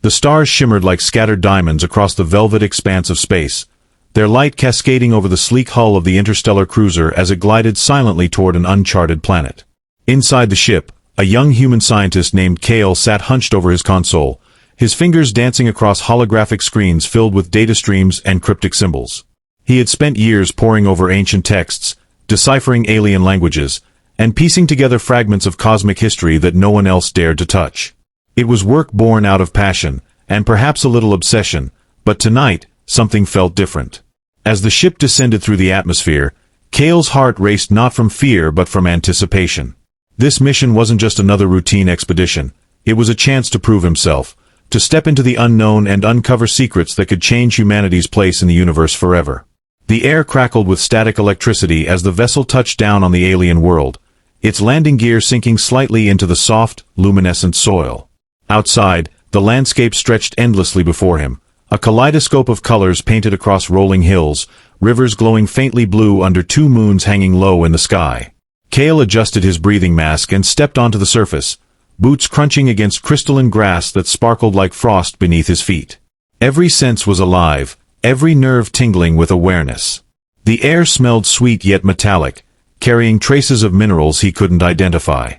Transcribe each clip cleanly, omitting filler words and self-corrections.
The stars shimmered like scattered diamonds across the velvet expanse of space, their light cascading over the sleek hull of the interstellar cruiser as it glided silently toward an uncharted planet. Inside the ship, a young human scientist named Kale sat hunched over his console, his fingers dancing across holographic screens filled with data streams and cryptic symbols. He had spent years poring over ancient texts, deciphering alien languages, and piecing together fragments of cosmic history that no one else dared to touch. It was work born out of passion, and perhaps a little obsession, but tonight, something felt different. As the ship descended through the atmosphere, Kale's heart raced not from fear but from anticipation. This mission wasn't just another routine expedition, it was a chance to prove himself, to step into the unknown and uncover secrets that could change humanity's place in the universe forever. The air crackled with static electricity as the vessel touched down on the alien world, its landing gear sinking slightly into the soft, luminescent soil. Outside, the landscape stretched endlessly before him, a kaleidoscope of colors painted across rolling hills, rivers glowing faintly blue under two moons hanging low in the sky. Kale adjusted his breathing mask and stepped onto the surface, boots crunching against crystalline grass that sparkled like frost beneath his feet. Every sense was alive, every nerve tingling with awareness. The air smelled sweet yet metallic, carrying traces of minerals he couldn't identify.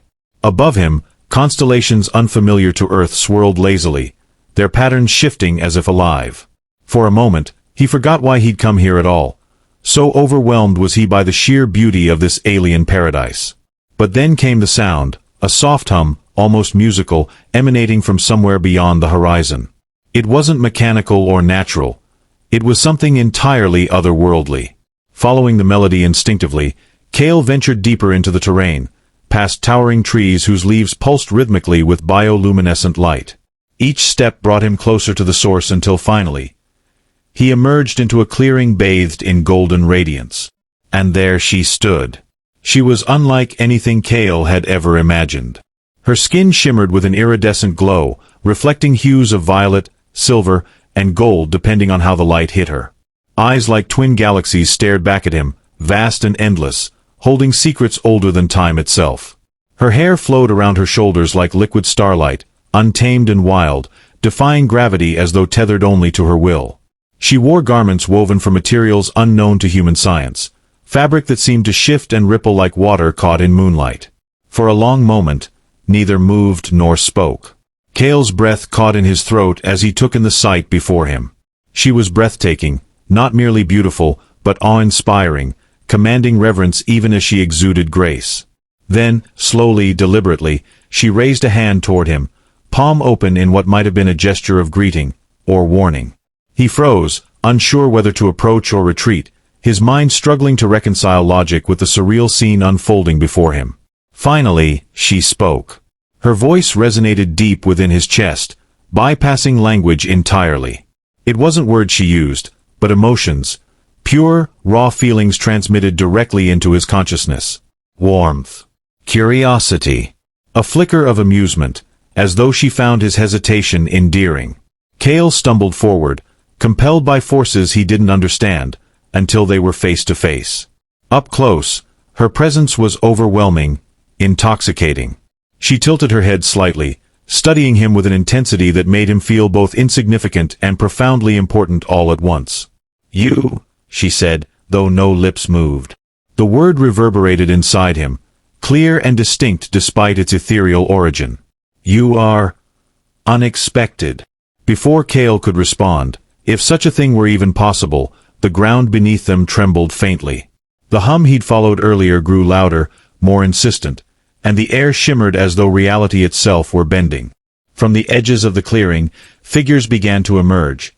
Above him, constellations unfamiliar to Earth swirled lazily, their patterns shifting as if alive. For a moment, he forgot why he'd come here at all. So overwhelmed was he by the sheer beauty of this alien paradise. But then came the sound, a soft hum, almost musical, emanating from somewhere beyond the horizon. It wasn't mechanical or natural. It was something entirely otherworldly. Following the melody instinctively, Kale ventured deeper into the terrain, past towering trees whose leaves pulsed rhythmically with bioluminescent light. Each step brought him closer to the source until finally, he emerged into a clearing bathed in golden radiance. And there she stood. She was unlike anything Kale had ever imagined. Her skin shimmered with an iridescent glow, reflecting hues of violet, silver, and gold depending on how the light hit her. Eyes like twin galaxies stared back at him, vast and endless, holding secrets older than time itself. Her hair flowed around her shoulders like liquid starlight, untamed and wild, defying gravity as though tethered only to her will. She wore garments woven from materials unknown to human science, fabric that seemed to shift and ripple like water caught in moonlight. For a long moment, neither moved nor spoke. Kale's breath caught in his throat as he took in the sight before him. She was breathtaking, not merely beautiful, but awe-inspiring, commanding reverence even as she exuded grace. Then, slowly, deliberately, she raised a hand toward him, palm open in what might have been a gesture of greeting, or warning. He froze, unsure whether to approach or retreat, his mind struggling to reconcile logic with the surreal scene unfolding before him. Finally, she spoke. Her voice resonated deep within his chest, bypassing language entirely. It wasn't words she used, but emotions, pure, raw feelings transmitted directly into his consciousness. Warmth. Curiosity. A flicker of amusement, as though she found his hesitation endearing. Kale stumbled forward, compelled by forces he didn't understand, until they were face to face. Up close, her presence was overwhelming, intoxicating. She tilted her head slightly, studying him with an intensity that made him feel both insignificant and profoundly important all at once. "You," she said, though no lips moved. The word reverberated inside him, clear and distinct despite its ethereal origin. "You are unexpected." Before Kale could respond, if such a thing were even possible, the ground beneath them trembled faintly. The hum he'd followed earlier grew louder, more insistent, and the air shimmered as though reality itself were bending. From the edges of the clearing, figures began to emerge.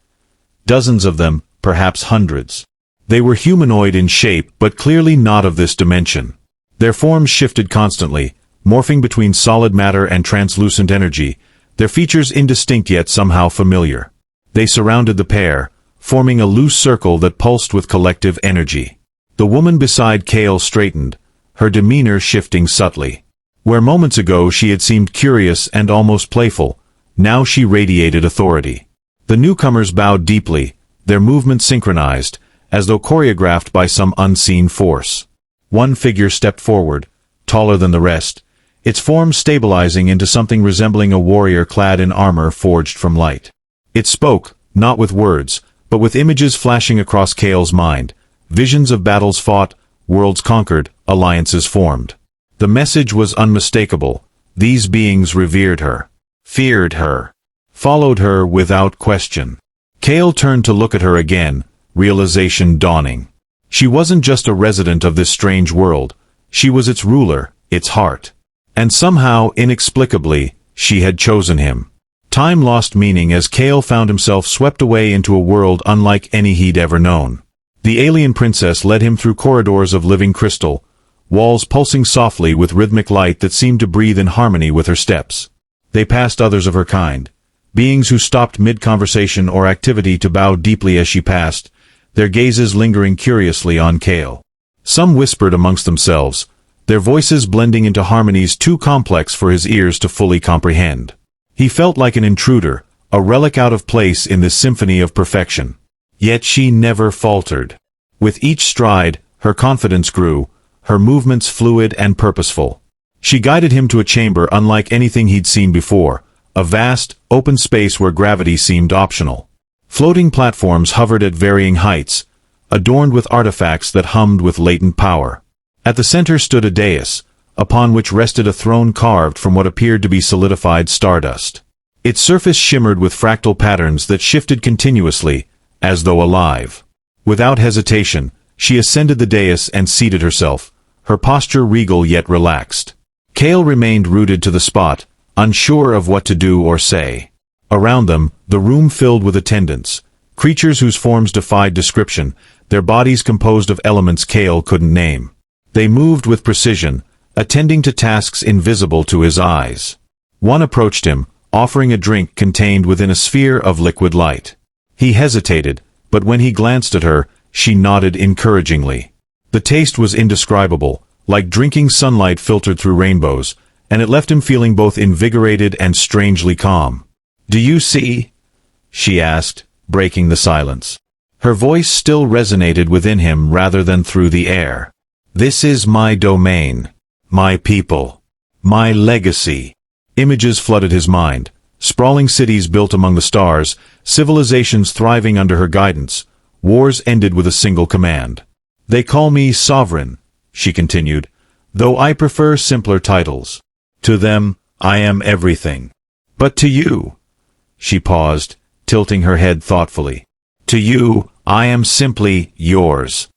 Dozens of them, perhaps hundreds. They were humanoid in shape, but clearly not of this dimension. Their forms shifted constantly, morphing between solid matter and translucent energy, their features indistinct yet somehow familiar. They surrounded the pair, forming a loose circle that pulsed with collective energy. The woman beside Kale straightened, her demeanor shifting subtly. Where moments ago she had seemed curious and almost playful, now she radiated authority. The newcomers bowed deeply, their movements synchronized, as though choreographed by some unseen force. One figure stepped forward, taller than the rest, its form stabilizing into something resembling a warrior clad in armor forged from light. It spoke, not with words, but with images flashing across Kale's mind, visions of battles fought, worlds conquered, alliances formed. The message was unmistakable. These beings revered her, feared her, followed her without question. Kale turned to look at her again, realization dawning. She wasn't just a resident of this strange world, she was its ruler, its heart. And somehow, inexplicably, she had chosen him. Time lost meaning as Kale found himself swept away into a world unlike any he'd ever known. The alien princess led him through corridors of living crystal, walls pulsing softly with rhythmic light that seemed to breathe in harmony with her steps. They passed others of her kind, beings who stopped mid-conversation or activity to bow deeply as she passed, their gazes lingering curiously on Kale. Some whispered amongst themselves, their voices blending into harmonies too complex for his ears to fully comprehend. He felt like an intruder, a relic out of place in this symphony of perfection. Yet she never faltered. With each stride, her confidence grew, her movements fluid and purposeful. She guided him to a chamber unlike anything he'd seen before, a vast, open space where gravity seemed optional. Floating platforms hovered at varying heights, adorned with artifacts that hummed with latent power. At the center stood a dais, upon which rested a throne carved from what appeared to be solidified stardust. Its surface shimmered with fractal patterns that shifted continuously, as though alive. Without hesitation, she ascended the dais and seated herself, her posture regal yet relaxed. Kale remained rooted to the spot, unsure of what to do or say. Around them, the room filled with attendants, creatures whose forms defied description, their bodies composed of elements Kale couldn't name. They moved with precision, attending to tasks invisible to his eyes. One approached him, offering a drink contained within a sphere of liquid light. He hesitated, but when he glanced at her, she nodded encouragingly. The taste was indescribable, like drinking sunlight filtered through rainbows, and it left him feeling both invigorated and strangely calm. "Do you see?" she asked, breaking the silence. Her voice still resonated within him rather than through the air. "This is my domain, my people, my legacy." Images flooded his mind, sprawling cities built among the stars, civilizations thriving under her guidance, wars ended with a single command. "They call me sovereign," she continued, "though I prefer simpler titles. To them, I am everything. But to you," she paused, tilting her head thoughtfully, "to you, I am simply yours."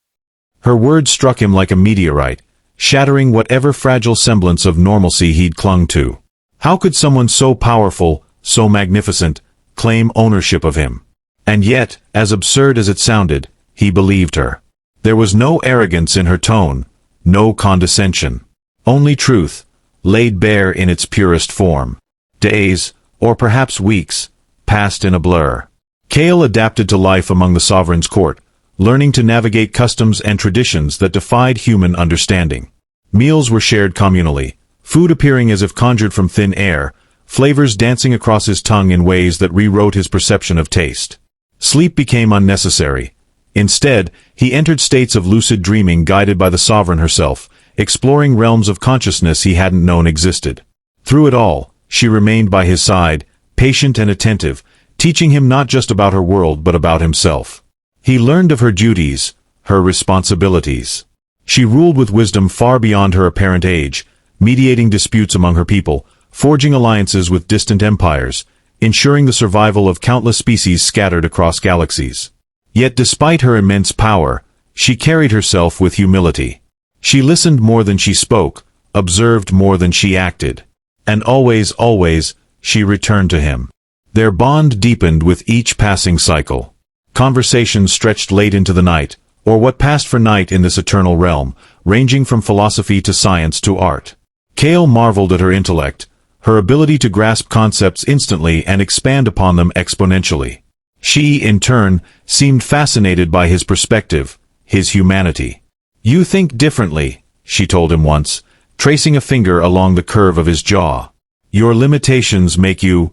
Her words struck him like a meteorite, shattering whatever fragile semblance of normalcy he'd clung to. How could someone so powerful, so magnificent, claim ownership of him? And yet, as absurd as it sounded, he believed her. There was no arrogance in her tone, no condescension. Only truth, laid bare in its purest form. Days, or perhaps weeks, passed in a blur. Kale adapted to life among the sovereign's court, learning to navigate customs and traditions that defied human understanding. Meals were shared communally, food appearing as if conjured from thin air, flavors dancing across his tongue in ways that rewrote his perception of taste. Sleep became unnecessary. Instead, he entered states of lucid dreaming guided by the sovereign herself, exploring realms of consciousness he hadn't known existed. Through it all, she remained by his side, patient and attentive, teaching him not just about her world but about himself. He learned of her duties, her responsibilities. She ruled with wisdom far beyond her apparent age, mediating disputes among her people, forging alliances with distant empires, ensuring the survival of countless species scattered across galaxies. Yet despite her immense power, she carried herself with humility. She listened more than she spoke, observed more than she acted. And always, she returned to him. Their bond deepened with each passing cycle. Conversations stretched late into the night, or what passed for night in this eternal realm, ranging from philosophy to science to art. Kale marveled at her intellect, her ability to grasp concepts instantly and expand upon them exponentially. She, in turn, seemed fascinated by his perspective, his humanity. "You think differently," she told him once, tracing a finger along the curve of his jaw. "Your limitations make you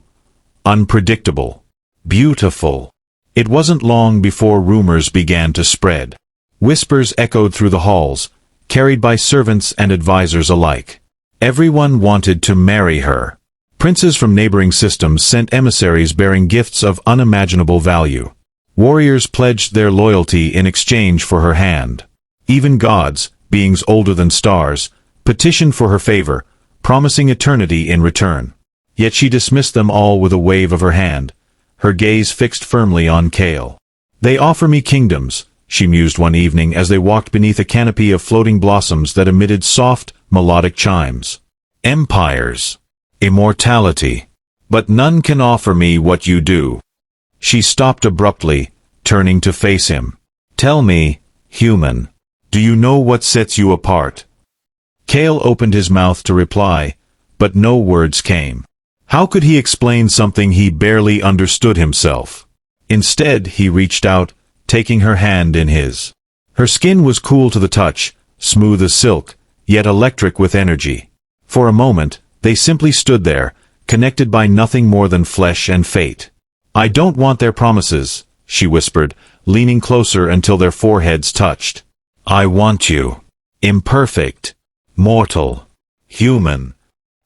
unpredictable, beautiful." It wasn't long before rumors began to spread. Whispers echoed through the halls, carried by servants and advisors alike. Everyone wanted to marry her. Princes from neighboring systems sent emissaries bearing gifts of unimaginable value. Warriors pledged their loyalty in exchange for her hand. Even gods, beings older than stars, petitioned for her favor, promising eternity in return. Yet she dismissed them all with a wave of her hand, her gaze fixed firmly on Kale. "They offer me kingdoms," she mused one evening as they walked beneath a canopy of floating blossoms that emitted soft, melodic chimes. "Empires. Immortality. But none can offer me what you do." She stopped abruptly, turning to face him. "Tell me, human, do you know what sets you apart?" Kale opened his mouth to reply, but no words came. How could he explain something he barely understood himself? Instead, he reached out, taking her hand in his. Her skin was cool to the touch, smooth as silk, yet electric with energy. For a moment, they simply stood there, connected by nothing more than flesh and fate. "I don't want their promises," she whispered, leaning closer until their foreheads touched. "I want you. Imperfect. Mortal. Human."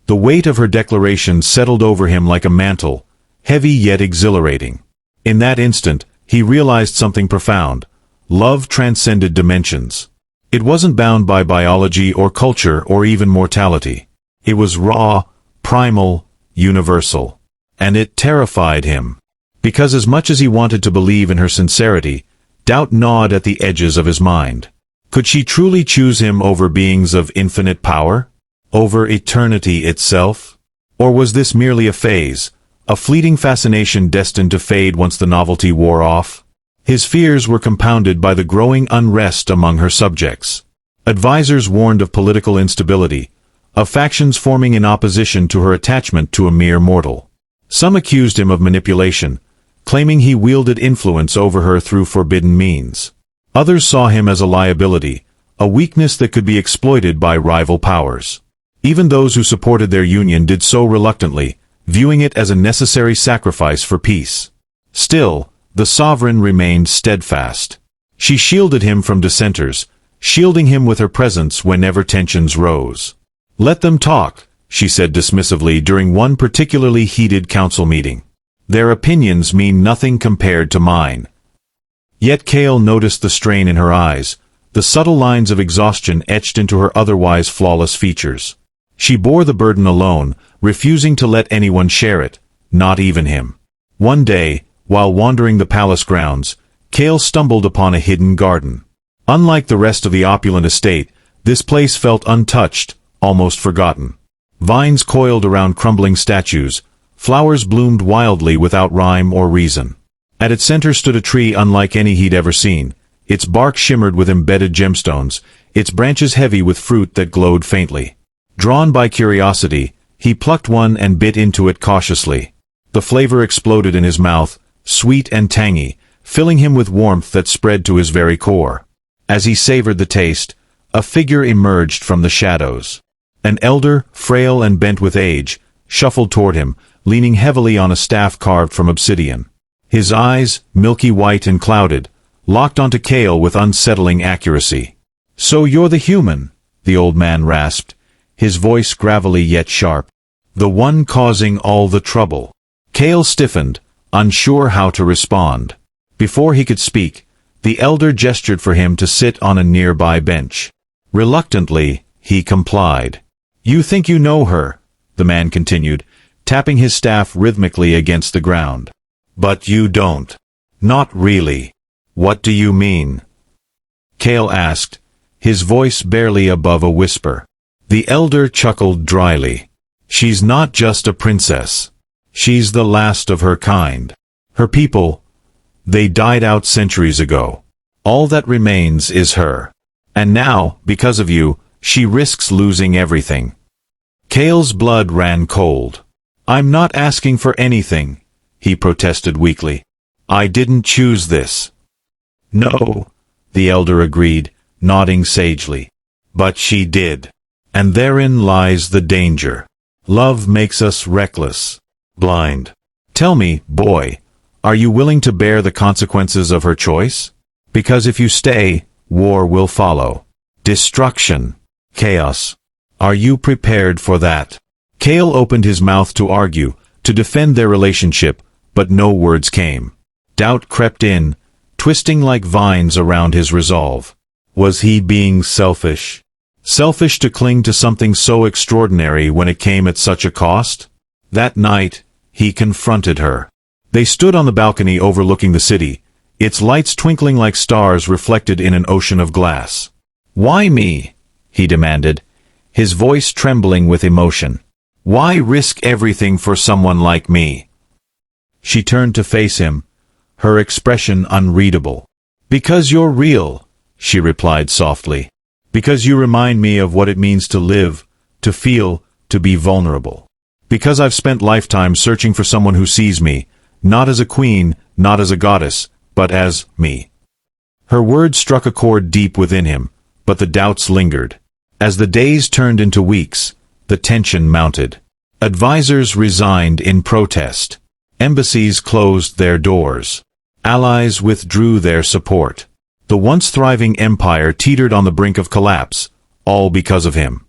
The weight of her declaration settled over him like a mantle, heavy yet exhilarating. In that instant, he realized something profound. Love transcended dimensions. It wasn't bound by biology or culture or even mortality. It was raw, primal, universal. And it terrified him. Because as much as he wanted to believe in her sincerity, doubt gnawed at the edges of his mind. Could she truly choose him over beings of infinite power? Over eternity itself? Or was this merely a phase, a fleeting fascination destined to fade once the novelty wore off? His fears were compounded by the growing unrest among her subjects. Advisors warned of political instability, of factions forming in opposition to her attachment to a mere mortal. Some accused him of manipulation, claiming he wielded influence over her through forbidden means. Others saw him as a liability, a weakness that could be exploited by rival powers. Even those who supported their union did so reluctantly, viewing it as a necessary sacrifice for peace. Still, the sovereign remained steadfast. She shielded him from dissenters, shielding him with her presence whenever tensions rose. "Let them talk," she said dismissively during one particularly heated council meeting. "Their opinions mean nothing compared to mine." Yet Kale noticed the strain in her eyes, the subtle lines of exhaustion etched into her otherwise flawless features. She bore the burden alone, refusing to let anyone share it, not even him. One day, while wandering the palace grounds, Kale stumbled upon a hidden garden. Unlike the rest of the opulent estate, this place felt untouched, almost forgotten. Vines coiled around crumbling statues, flowers bloomed wildly without rhyme or reason. At its center stood a tree unlike any he'd ever seen. Its bark shimmered with embedded gemstones, its branches heavy with fruit that glowed faintly. Drawn by curiosity, he plucked one and bit into it cautiously. The flavor exploded in his mouth, sweet and tangy, filling him with warmth that spread to his very core. As he savored the taste, a figure emerged from the shadows. An elder, frail and bent with age, shuffled toward him, leaning heavily on a staff carved from obsidian. His eyes, milky white and clouded, locked onto Kale with unsettling accuracy. "So you're the human," the old man rasped, his voice gravelly yet sharp. "The one causing all the trouble." Kale stiffened, unsure how to respond. Before he could speak, the elder gestured for him to sit on a nearby bench. Reluctantly, he complied. "You think you know her," the man continued, tapping his staff rhythmically against the ground. "But you don't. Not really. What do you mean?" Kale asked, his voice barely above a whisper. The elder chuckled dryly. "She's not just a princess. She's the last of her kind. Her people, they died out centuries ago. All that remains is her. And now, because of you, she risks losing everything." Kale's blood ran cold. "I'm not asking for anything," he protested weakly. "I didn't choose this." "No," the elder agreed, nodding sagely. "But she did. And therein lies the danger. Love makes us reckless, blind. Tell me, boy, are you willing to bear the consequences of her choice? Because if you stay, war will follow. Destruction. Chaos. Are you prepared for that?" Kale opened his mouth to argue, to defend their relationship, but no words came. Doubt crept in, twisting like vines around his resolve. Was he being selfish? Selfish to cling to something so extraordinary when it came at such a cost? That night, he confronted her. They stood on the balcony overlooking the city, its lights twinkling like stars reflected in an ocean of glass. "Why me?" he demanded, his voice trembling with emotion. "Why risk everything for someone like me?" She turned to face him, her expression unreadable. "Because you're real," she replied softly. "Because you remind me of what it means to live, to feel, to be vulnerable. Because I've spent lifetimes searching for someone who sees me, not as a queen, not as a goddess, but as me." Her words struck a chord deep within him, but the doubts lingered. As the days turned into weeks, the tension mounted. Advisors resigned in protest. Embassies closed their doors. Allies withdrew their support. The once thriving empire teetered on the brink of collapse, all because of him.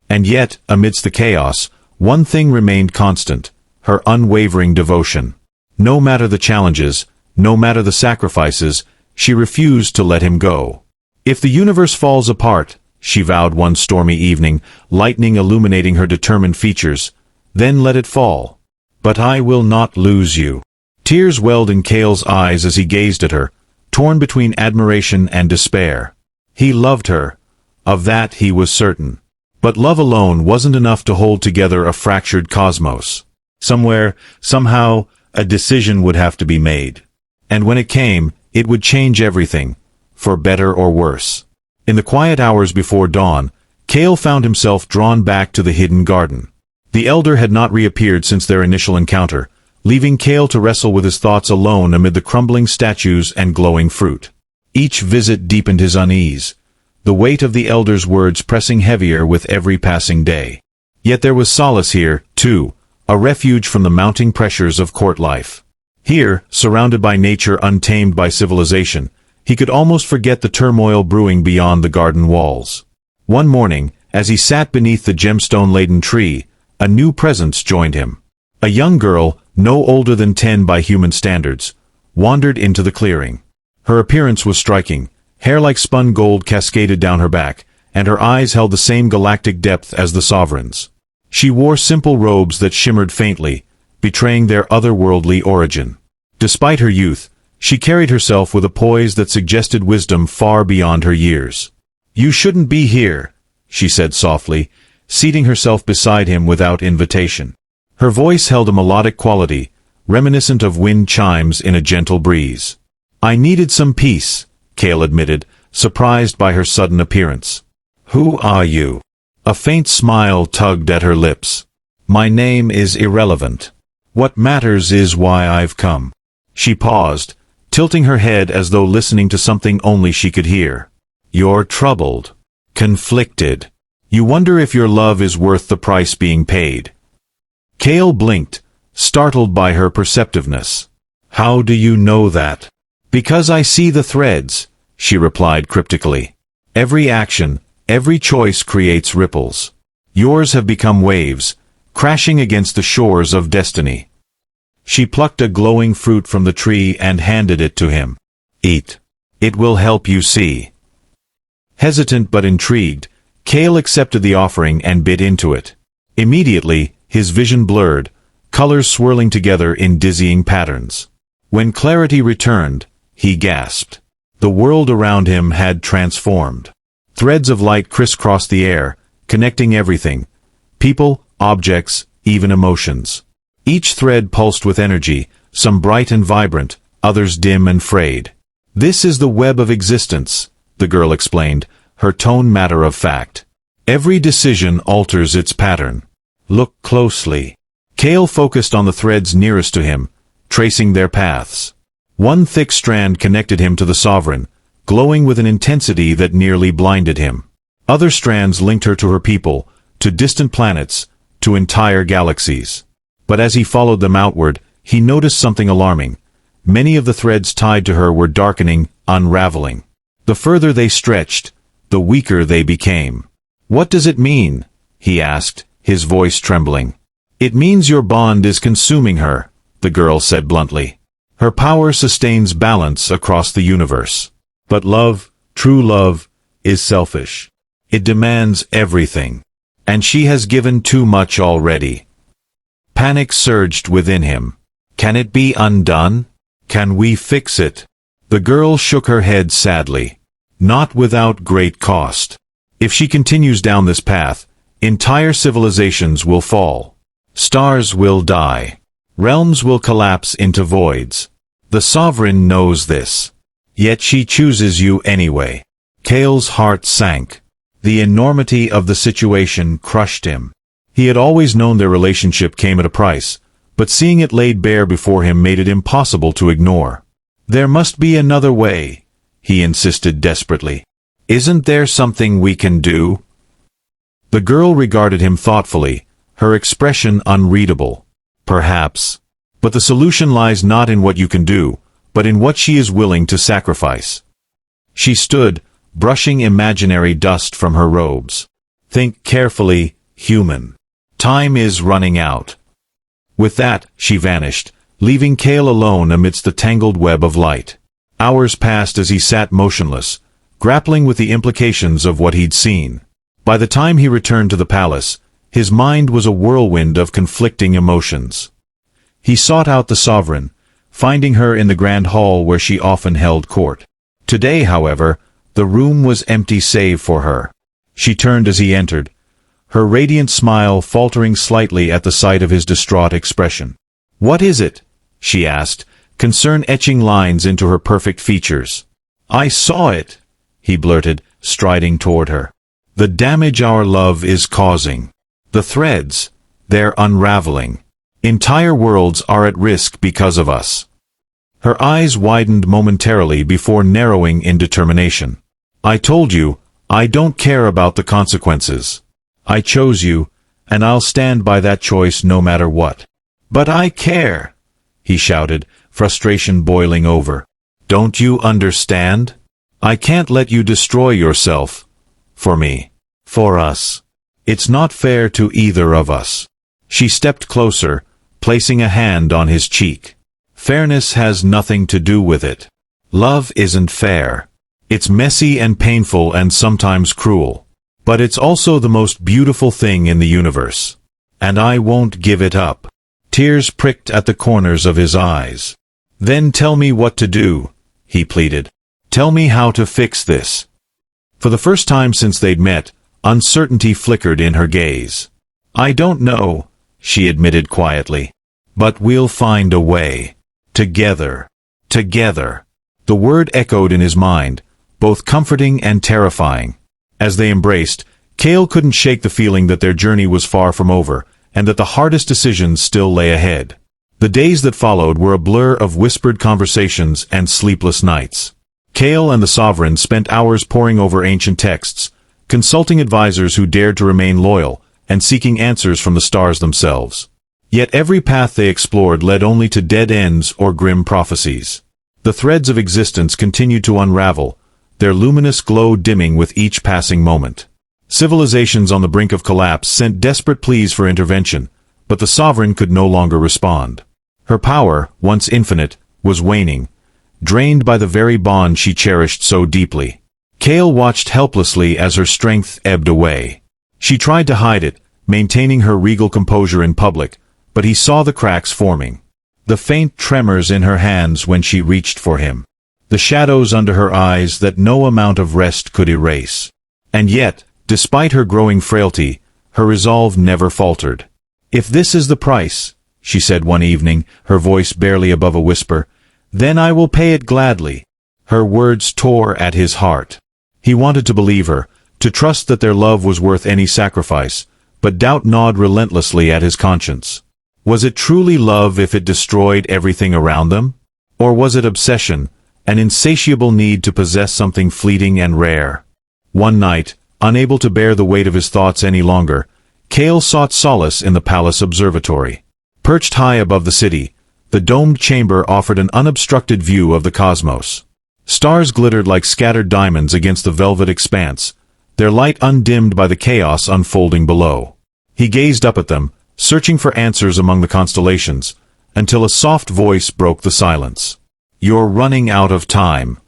And yet, amidst the chaos, one thing remained constant: her unwavering devotion. No matter the challenges, no matter the sacrifices, she refused to let him go. "If the universe falls apart," she vowed one stormy evening, lightning illuminating her determined features, "then let it fall. But I will not lose you." Tears welled in Kale's eyes as he gazed at her, torn between admiration and despair. He loved her. Of that he was certain. But love alone wasn't enough to hold together a fractured cosmos. Somewhere, somehow, a decision would have to be made. And when it came, it would change everything, for better or worse. In the quiet hours before dawn, Kale found himself drawn back to the hidden garden. The elder had not reappeared since their initial encounter, leaving Kale to wrestle with his thoughts alone amid the crumbling statues and glowing fruit. Each visit deepened his unease, the weight of the elder's words pressing heavier with every passing day. Yet there was solace here, too, a refuge from the mounting pressures of court life. Here, surrounded by nature untamed by civilization, he could almost forget the turmoil brewing beyond the garden walls. One morning, as he sat beneath the gemstone-laden tree, a new presence joined him. A young girl, no older than 10 by human standards, wandered into the clearing. Her appearance was striking. Hair like spun gold cascaded down her back, and her eyes held the same galactic depth as the sovereign's. She wore simple robes that shimmered faintly, betraying their otherworldly origin. Despite her youth, she carried herself with a poise that suggested wisdom far beyond her years. "You shouldn't be here," she said softly, seating herself beside him without invitation. Her voice held a melodic quality, reminiscent of wind chimes in a gentle breeze. "I needed some peace," Kale admitted, surprised by her sudden appearance. "Who are you?" A faint smile tugged at her lips. "My name is irrelevant. What matters is why I've come." She paused, tilting her head as though listening to something only she could hear. "You're troubled. Conflicted. You wonder if your love is worth the price being paid." Kale blinked, startled by her perceptiveness. "How do you know that?" "Because I see the threads," she replied cryptically. "Every action, every choice creates ripples. Yours have become waves, crashing against the shores of destiny." She plucked a glowing fruit from the tree and handed it to him. "Eat. It will help you see." Hesitant but intrigued, Kale accepted the offering and bit into it. Immediately, his vision blurred, colors swirling together in dizzying patterns. When clarity returned, he gasped. The world around him had transformed. Threads of light crisscrossed the air, connecting everything: people, objects, even emotions. Each thread pulsed with energy, some bright and vibrant, others dim and frayed. "This is the web of existence," the girl explained, her tone matter-of-fact. "Every decision alters its pattern. Look closely." Kale focused on the threads nearest to him, tracing their paths. One thick strand connected him to the sovereign, glowing with an intensity that nearly blinded him. Other strands linked her to her people, to distant planets, to entire galaxies. But as he followed them outward, he noticed something alarming. Many of the threads tied to her were darkening, unraveling. The further they stretched, the weaker they became. "What does it mean?" he asked, his voice trembling. It means your bond is consuming her, the girl said bluntly. Her power sustains balance across the universe. But love, true love, is selfish. It demands everything. And she has given too much already. Panic surged within him. Can it be undone? Can we fix it? The girl shook her head sadly. Not without great cost. If she continues down this path, entire civilizations will fall. Stars will die. Realms will collapse into voids. The sovereign knows this. Yet she chooses you anyway. Cale's heart sank. The enormity of the situation crushed him. He had always known their relationship came at a price, but seeing it laid bare before him made it impossible to ignore. There must be another way, he insisted desperately. Isn't there something we can do? The girl regarded him thoughtfully, her expression unreadable. Perhaps. But the solution lies not in what you can do, but in what she is willing to sacrifice. She stood, brushing imaginary dust from her robes. Think carefully, human. Time is running out. With that, she vanished, leaving Cale alone amidst the tangled web of light. Hours passed as he sat motionless, grappling with the implications of what he'd seen. By the time he returned to the palace, his mind was a whirlwind of conflicting emotions. He sought out the sovereign, finding her in the grand hall where she often held court. Today, however, the room was empty save for her. She turned as he entered, her radiant smile faltering slightly at the sight of his distraught expression. "What is it?" she asked, concern etching lines into her perfect features. "I saw it," he blurted, striding toward her. "The damage our love is causing. The threads, they're unraveling. Entire worlds are at risk because of us." Her eyes widened momentarily before narrowing in determination. "I told you, I don't care about the consequences. I chose you, and I'll stand by that choice no matter what." "But I care," he shouted, frustration boiling over. "Don't you understand? I can't let you destroy yourself. For me. For us. It's not fair to either of us." She stepped closer, placing a hand on his cheek. "Fairness has nothing to do with it. Love isn't fair. It's messy and painful and sometimes cruel. But it's also the most beautiful thing in the universe. And I won't give it up." Tears pricked at the corners of his eyes. "Then tell me what to do," he pleaded. "Tell me how to fix this." For the first time since they'd met, uncertainty flickered in her gaze. "I don't know," she admitted quietly. "But we'll find a way. Together. Together." The word echoed in his mind, both comforting and terrifying. As they embraced, Cale couldn't shake the feeling that their journey was far from over, and that the hardest decisions still lay ahead. The days that followed were a blur of whispered conversations and sleepless nights. Cale and the Sovereign spent hours poring over ancient texts, consulting advisors who dared to remain loyal, and seeking answers from the stars themselves. Yet every path they explored led only to dead ends or grim prophecies. The threads of existence continued to unravel, their luminous glow dimming with each passing moment. Civilizations on the brink of collapse sent desperate pleas for intervention, but the Sovereign could no longer respond. Her power, once infinite, was waning, drained by the very bond she cherished so deeply. Cale watched helplessly as her strength ebbed away. She tried to hide it, maintaining her regal composure in public, but he saw the cracks forming. The faint tremors in her hands when she reached for him. The shadows under her eyes that no amount of rest could erase. And yet, despite her growing frailty, her resolve never faltered. "If this is the price," she said one evening, her voice barely above a whisper, "then I will pay it gladly." Her words tore at his heart. He wanted to believe her, to trust that their love was worth any sacrifice, but doubt gnawed relentlessly at his conscience. Was it truly love if it destroyed everything around them? Or was it obsession, an insatiable need to possess something fleeting and rare? One night, unable to bear the weight of his thoughts any longer, Cale sought solace in the palace observatory. Perched high above the city, the domed chamber offered an unobstructed view of the cosmos. Stars glittered like scattered diamonds against the velvet expanse, their light undimmed by the chaos unfolding below. He gazed up at them, searching for answers among the constellations, until a soft voice broke the silence. "You're running out of time."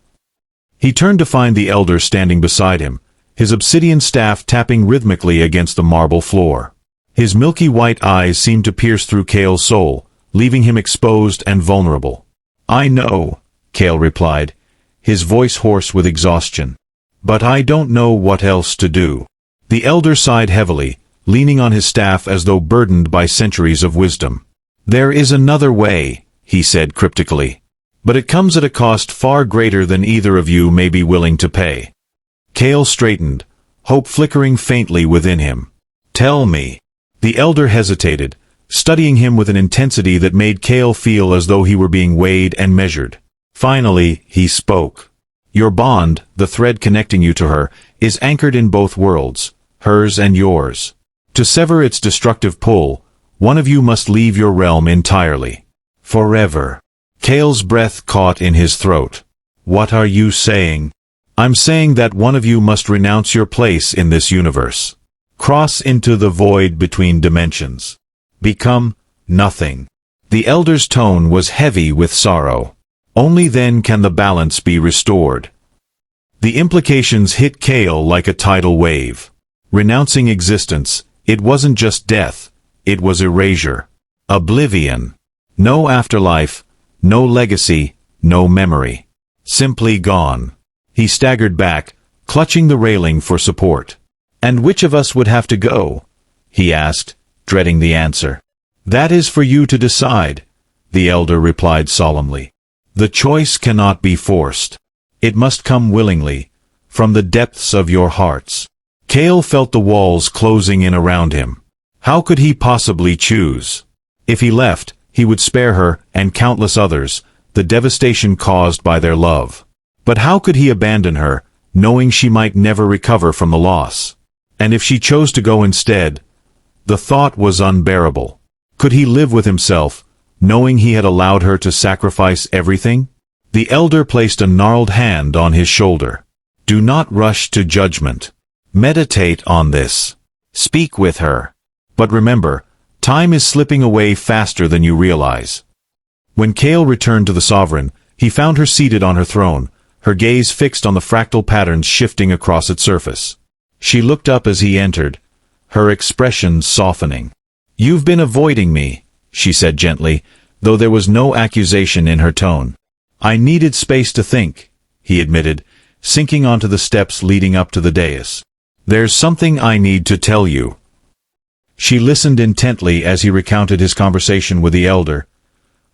He turned to find the elder standing beside him, his obsidian staff tapping rhythmically against the marble floor. His milky white eyes seemed to pierce through Kale's soul, leaving him exposed and vulnerable. "I know," Kale replied, his voice hoarse with exhaustion. "But I don't know what else to do." The elder sighed heavily, leaning on his staff as though burdened by centuries of wisdom. "There is another way," he said cryptically. "But it comes at a cost far greater than either of you may be willing to pay." Kale straightened, hope flickering faintly within him. "Tell me." The elder hesitated, studying him with an intensity that made Kale feel as though he were being weighed and measured. Finally, he spoke. "Your bond, the thread connecting you to her, is anchored in both worlds, hers and yours. To sever its destructive pull, one of you must leave your realm entirely. Forever." Kale's breath caught in his throat. "What are you saying?" "I'm saying that one of you must renounce your place in this universe. Cross into the void between dimensions. Become nothing." The elder's tone was heavy with sorrow. "Only then can the balance be restored." The implications hit Kale like a tidal wave. Renouncing existence, it wasn't just death, it was erasure. Oblivion. No afterlife, no legacy, no memory. Simply gone. He staggered back, clutching the railing for support. "And which of us would have to go?" he asked, dreading the answer. "That is for you to decide," the elder replied solemnly. "The choice cannot be forced. It must come willingly, from the depths of your hearts." Kale felt the walls closing in around him. How could he possibly choose? If he left, he would spare her, and countless others, the devastation caused by their love. But how could he abandon her, knowing she might never recover from the loss? And if she chose to go instead? The thought was unbearable. Could he live with himself, knowing he had allowed her to sacrifice everything? The elder placed a gnarled hand on his shoulder. "Do not rush to judgment. Meditate on this. Speak with her. But remember, time is slipping away faster than you realize." When Kale returned to the Sovereign, he found her seated on her throne, her gaze fixed on the fractal patterns shifting across its surface. She looked up as he entered, her expression softening. "You've been avoiding me," she said gently, though there was no accusation in her tone. "I needed space to think," he admitted, sinking onto the steps leading up to the dais. "There's something I need to tell you." She listened intently as he recounted his conversation with the elder,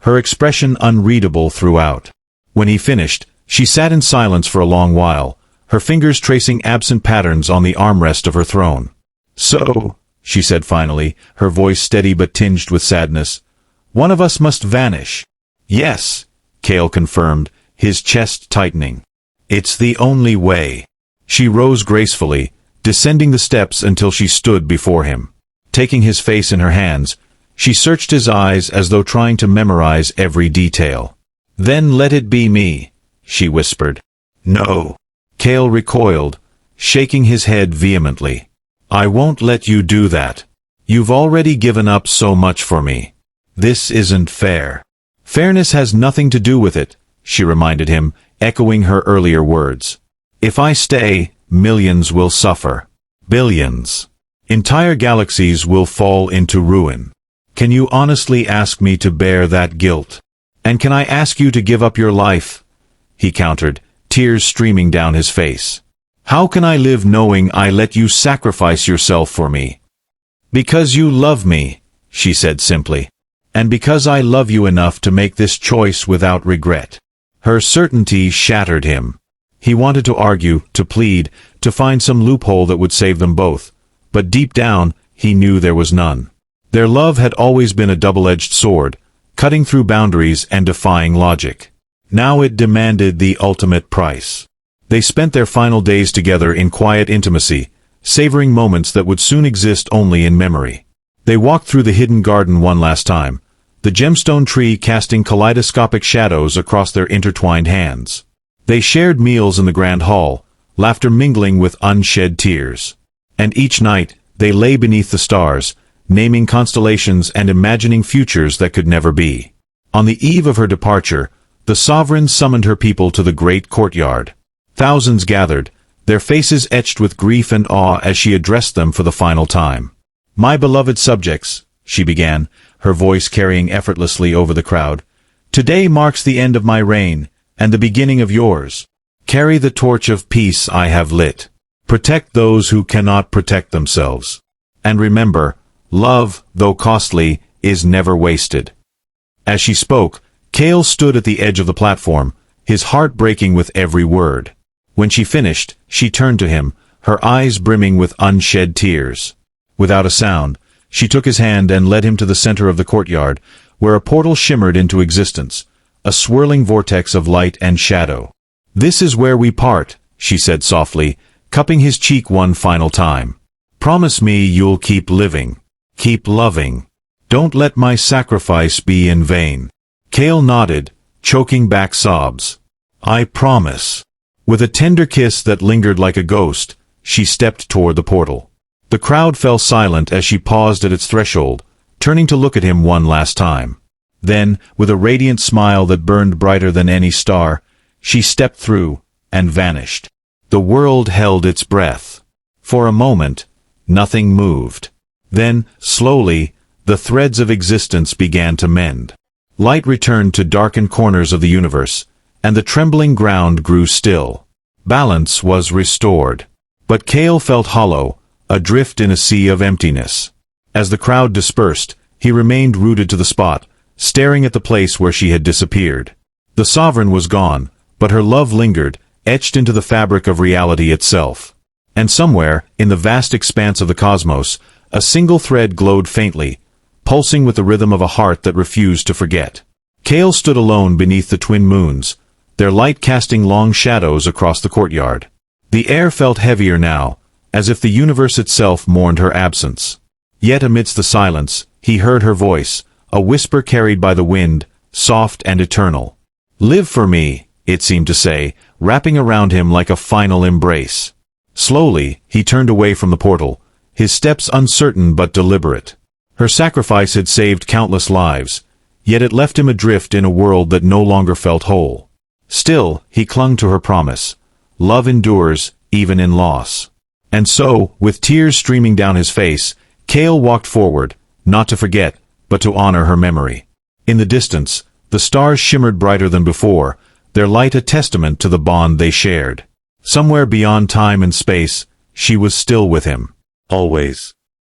her expression unreadable throughout. When he finished, she sat in silence for a long while, her fingers tracing absent patterns on the armrest of her throne. "So," she said finally, her voice steady but tinged with sadness, "one of us must vanish." "Yes," Kale confirmed, his chest tightening. "It's the only way." She rose gracefully, descending the steps until she stood before him. Taking his face in her hands, she searched his eyes as though trying to memorize every detail. "Then let it be me," she whispered. "No." Kale recoiled, shaking his head vehemently. "I won't let you do that. You've already given up so much for me. This isn't fair." "Fairness has nothing to do with it," she reminded him, echoing her earlier words. "If I stay, millions will suffer. Billions. Entire galaxies will fall into ruin. Can you honestly ask me to bear that guilt? And can I ask you to give up your life?" he countered, tears streaming down his face. "How can I live knowing I let you sacrifice yourself for me?" "Because you love me," she said simply. "And because I love you enough to make this choice without regret." Her certainty shattered him. He wanted to argue, to plead, to find some loophole that would save them both, but deep down, he knew there was none. Their love had always been a double-edged sword, cutting through boundaries and defying logic. Now it demanded the ultimate price. They spent their final days together in quiet intimacy, savoring moments that would soon exist only in memory. They walked through the hidden garden one last time, the gemstone tree casting kaleidoscopic shadows across their intertwined hands. They shared meals in the grand hall, laughter mingling with unshed tears. And each night, they lay beneath the stars, naming constellations and imagining futures that could never be. On the eve of her departure, the sovereign summoned her people to the great courtyard. Thousands gathered, their faces etched with grief and awe as she addressed them for the final time. "My beloved subjects," she began, her voice carrying effortlessly over the crowd, "today marks the end of my reign, and the beginning of yours. Carry the torch of peace I have lit. Protect those who cannot protect themselves. And remember, love, though costly, is never wasted." As she spoke, Kale stood at the edge of the platform, his heart breaking with every word. When she finished, she turned to him, her eyes brimming with unshed tears. Without a sound, she took his hand and led him to the center of the courtyard, where a portal shimmered into existence, a swirling vortex of light and shadow. "This is where we part," she said softly, cupping his cheek one final time. "Promise me you'll keep living. Keep loving. Don't let my sacrifice be in vain." Kale nodded, choking back sobs. "I promise." With a tender kiss that lingered like a ghost, she stepped toward the portal. The crowd fell silent as she paused at its threshold, turning to look at him one last time. Then, with a radiant smile that burned brighter than any star, she stepped through and vanished. The world held its breath. For a moment, nothing moved. Then, slowly, the threads of existence began to mend. Light returned to darkened corners of the universe, and the trembling ground grew still. Balance was restored. But Kale felt hollow, adrift in a sea of emptiness. As the crowd dispersed, he remained rooted to the spot, staring at the place where she had disappeared. The sovereign was gone, but her love lingered, etched into the fabric of reality itself. And somewhere, in the vast expanse of the cosmos, a single thread glowed faintly, pulsing with the rhythm of a heart that refused to forget. Kale stood alone beneath the twin moons, their light casting long shadows across the courtyard. The air felt heavier now, as if the universe itself mourned her absence. Yet amidst the silence, he heard her voice, a whisper carried by the wind, soft and eternal. "Live for me," it seemed to say, wrapping around him like a final embrace. Slowly, he turned away from the portal, his steps uncertain but deliberate. Her sacrifice had saved countless lives, yet it left him adrift in a world that no longer felt whole. Still, he clung to her promise. Love endures, even in loss. And so, with tears streaming down his face, Kale walked forward, not to forget, but to honor her memory. In the distance, the stars shimmered brighter than before, their light a testament to the bond they shared. Somewhere beyond time and space, she was still with him. Always.